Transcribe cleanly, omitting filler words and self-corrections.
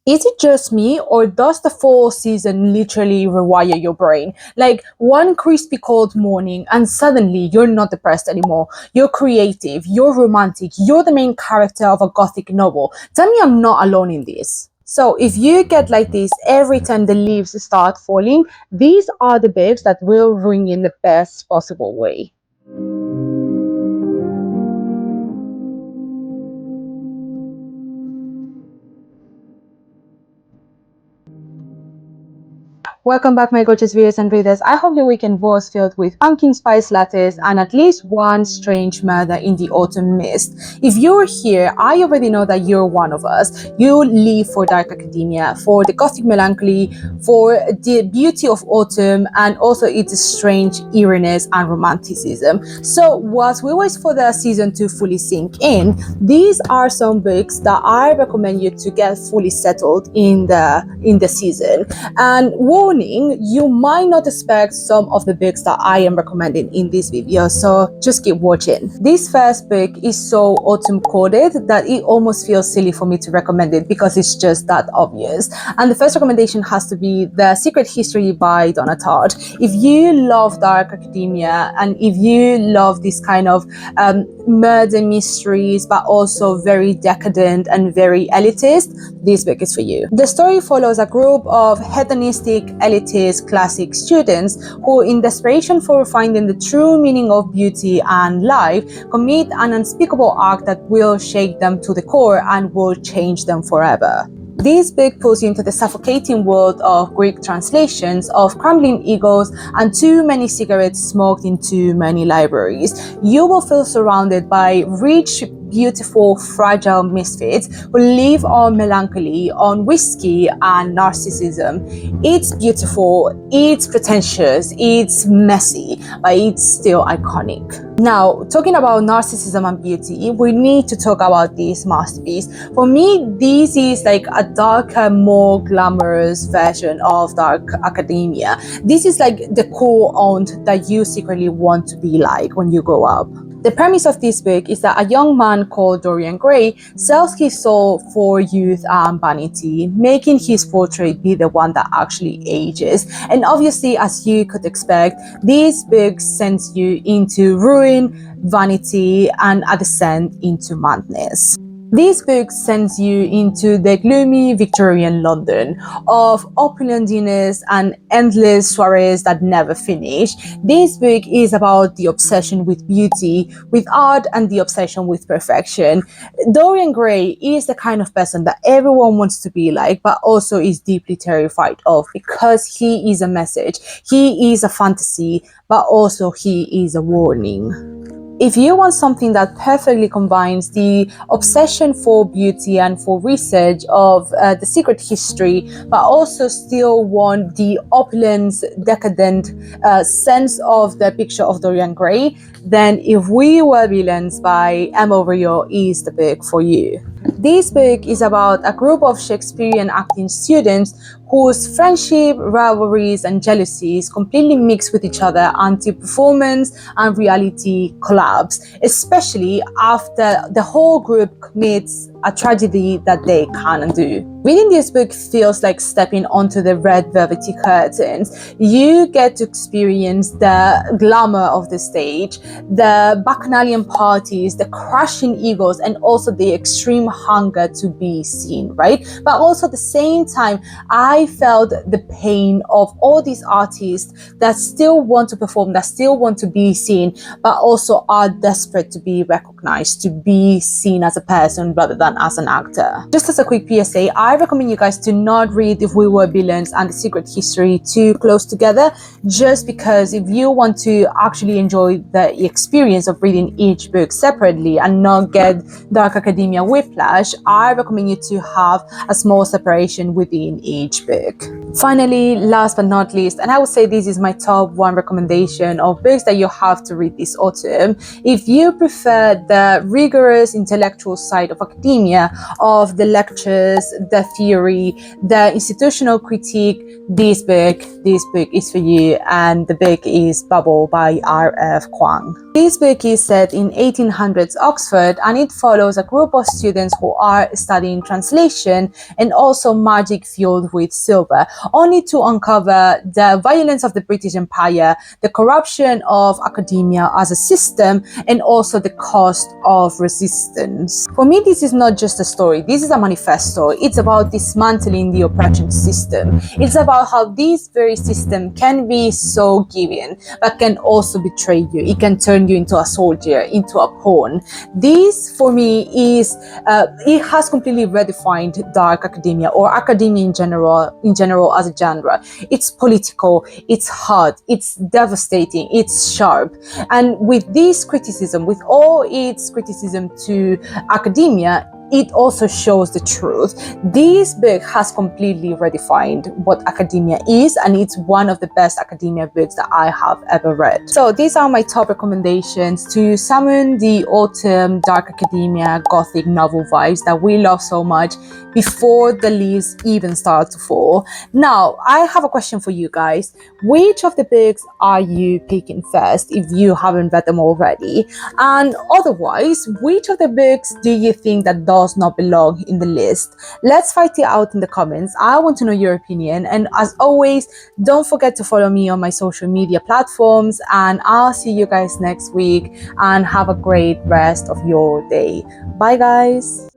Is it just me, or does the fall season literally rewire your brain? Like one crispy cold morning and suddenly you're not depressed anymore. You're creative, you're romantic, you're the main character of a gothic novel. Tell me I'm not alone in this. So if you get like this every time the leaves start falling, these are the books that will ruin you in the best possible way. Welcome back, my gorgeous viewers and readers. I hope your weekend was filled with pumpkin spice lattes and at least one strange murder in the autumn mist. If you're here, I already know that you're one of us. You live for dark academia, for the gothic melancholy, for the beauty of autumn, and also its strange eeriness and romanticism. So, whilst we wait for the season to fully sink in, these are some books that I recommend you to get fully settled in the season. And warning, you might not expect some of the books that I am recommending in this video, so just keep watching. This first book is so autumn coded that it almost feels silly for me to recommend it because it's just that obvious. And the first recommendation has to be The Secret History by Donna Tartt. If you love dark academia and if you love this kind of murder mysteries but also very decadent and very elitist, this book is for you. The story follows a group of hedonistic, elitist, classic students who, in desperation for finding the true meaning of beauty and life, commit an unspeakable act that will shake them to the core and will change them forever. This book pulls you into the suffocating world of Greek translations, of crumbling egos, and too many cigarettes smoked in too many libraries. You will feel surrounded by rich, beautiful, fragile misfits who live on melancholy, on whiskey, and narcissism. It's beautiful, it's pretentious, it's messy, but it's still iconic. Now, talking about narcissism and beauty, we need to talk about this masterpiece. For me, this is like a darker, more glamorous version of dark academia. This is like the cool aunt that you secretly want to be like when you grow up. The premise of this book is that a young man called Dorian Gray sells his soul for youth and vanity, making his portrait be the one that actually ages. And obviously, as you could expect, this book sends you into ruin, vanity, and a descent into madness. This book sends you into the gloomy Victorian London of opulent dinners and endless soirees that never finish. This book is about the obsession with beauty, with art, and the obsession with perfection. Dorian Gray is the kind of person that everyone wants to be like, but also is deeply terrified of because he is a message, he is a fantasy, but also he is a warning. If you want something that perfectly combines the obsession for beauty and for research of The Secret History, but also still want the opulence, decadent sense of the picture of Dorian Gray, then If We Were Villains by Emma Rio is the book for you. This book is about a group of Shakespearean acting students whose friendship, rivalries, and jealousies completely mix with each other until performance and reality collapse, especially after the whole group commits a tragedy that they can't undo. Reading this book feels like stepping onto the red velvety curtains. You get to experience the glamour of the stage, the bacchanalian parties, the crushing egos, and also the extreme hunger to be seen, right? But also at the same time, I felt the pain of all these artists that still want to perform, that still want to be seen, but also are desperate to be recognized, to be seen as a person rather than as an actor. Just as a quick PSA, I recommend you guys to not read If We Were Villains and The Secret History too close together, just because if you want to actually enjoy the experience of reading each book separately and not get dark academia whiplash, I recommend you to have a small separation within each book. Finally, last but not least, and I would say this is my top one recommendation of books that you have to read this autumn. If you prefer the the rigorous intellectual side of academia, of the lectures, the theory, the institutional critique. This book is for you, and the book is Babel by R.F. Kuang. This book is set in 1800s Oxford, and it follows a group of students who are studying translation and also magic filled with silver, only to uncover the violence of the British Empire, the corruption of academia as a system, and also the cost of resistance. For me, this is not just a story, this is a manifesto. It's about dismantling the oppression system. It's about how this very system can be so giving, but can also betray you. It can turn you into a soldier, into a pawn. This, for me, is it has completely redefined dark academia, or academia in general as a genre. It's political, it's hard, it's devastating, it's sharp. And with this criticism, with all its criticism to academia, it also shows the truth. This book has completely redefined what academia is, and it's one of the best academia books that I have ever read. So these are my top recommendations to summon the autumn dark academia gothic novel vibes that we love so much before the leaves even start to fall. Now, I have a question for you guys. Which of the books are you picking first if you haven't read them already? And otherwise, which of the books do you think that does not belong in the list? Let's fight it out in the comments. I want to know your opinion. And as always, don't forget to follow me on my social media platforms, and I'll see you guys next week, and have a great rest of your day. Bye guys.